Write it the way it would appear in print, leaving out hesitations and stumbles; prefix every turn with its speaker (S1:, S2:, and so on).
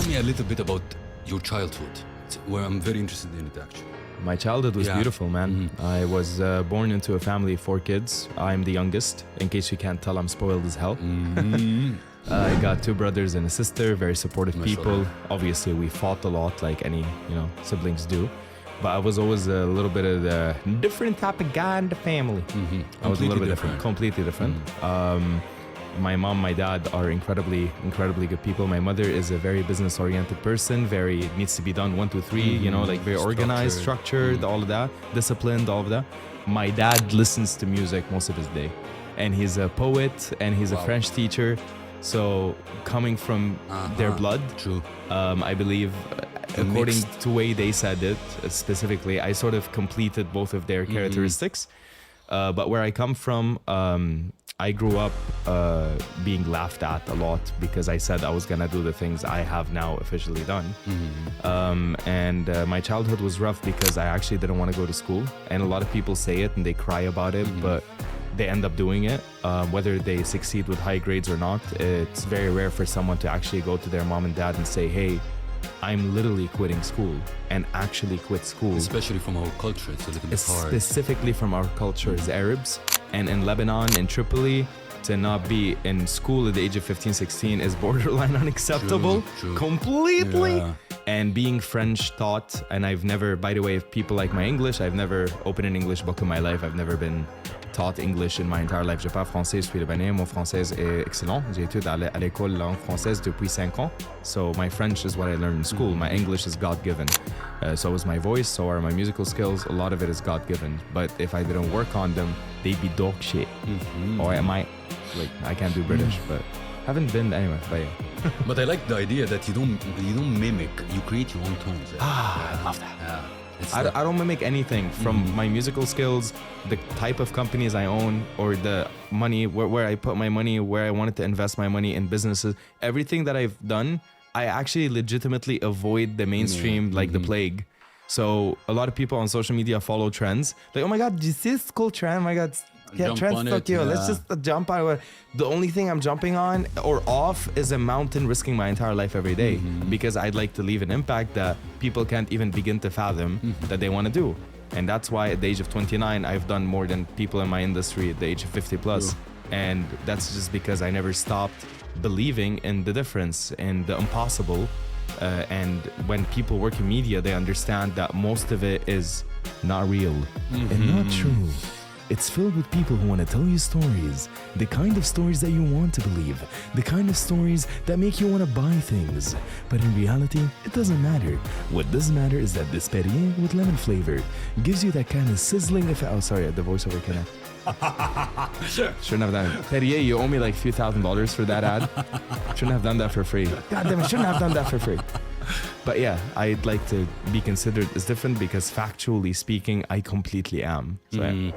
S1: me a little bit about your childhood, where I'm very interested in it actually.
S2: My childhood was beautiful, man. I was born into a family of 4 kids. I'm the youngest. In case you can't tell, I'm spoiled as hell. I got 2 brothers and a sister, very supportive people. Obviously, we fought a lot like any, siblings do. But I was always a little bit of the different type of guy in the family. I was a little bit different, completely different. My mom, my dad are incredibly good people. My mother is a very business-oriented person, very needs to be done 1, 2, 3, like very organized, structured, all of that, disciplined, all of that. My dad listens to music most of his day. And he's a poet and he's a French teacher. So coming from their blood, I believe, according to the way they said it specifically, I sort of completed both of their characteristics. But where I come from, I grew up being laughed at a lot because I said I was gonna do the things I have now officially done. And my childhood was rough because I actually didn't want to go to school. And a lot of people say it and they cry about it, but they end up doing it. Whether they succeed with high grades or not, it's very rare for someone to actually go to their mom and dad and say, hey, I'm literally quitting school, and actually quit school.
S1: Especially from our culture, it's a little bit hard.
S2: Specifically from our culture as Arabs. And in Lebanon, in Tripoli, to not be in school at the age of 15, 16 is borderline unacceptable.
S1: True.
S2: Completely. Yeah. And being French taught, and I've never, by the way, if people like my English, I've never opened an English book in my life. I've never been taught English in my entire life. Je parle français, je suis libanais. Mon français est excellent. J'ai étudié à l'école langue française depuis 5 ans. So my French is what I learned in school. My English is God-given. So is my voice, so are my musical skills. A lot of it is God-given. But if I didn't work on them, they'd be dog shit. Or am I, I can't do British, but haven't been anyway. But yeah.
S1: But I like the idea that you don't mimic, you create your own tones.
S2: I love that. Yeah. I don't mimic anything from my musical skills, the type of companies I own, or the money, where I put my money, where I wanted to invest my money in businesses. Everything that I've done, I actually legitimately avoid the mainstream like the plague. So a lot of people on social media follow trends. Like, oh my God, you see this cool trend? Oh my God, trends fuck you. Let's just jump on it. The only thing I'm jumping on or off is a mountain, risking my entire life every day because I'd like to leave an impact that people can't even begin to fathom that they want to do. And that's why at the age of 29, I've done more than people in my industry at the age of 50 plus. And that's just because I never stopped believing in the difference and the impossible. And when people work in media, they understand that most of it is not real and not true. It's filled with people who want to tell you stories, the kind of stories that you want to believe, the kind of stories that make you want to buy things. But in reality, it doesn't matter. What does matter is that this Perrier with lemon flavor gives you that kind of sizzling effect. Oh, sorry, the voiceover kind of. Shouldn't have done it. Perrier, you owe me like a few $1,000s for that ad. Shouldn't have done that for free. God damn it, shouldn't have done that for free. But yeah, I'd like to be considered as different because factually speaking, I completely am. So, yeah.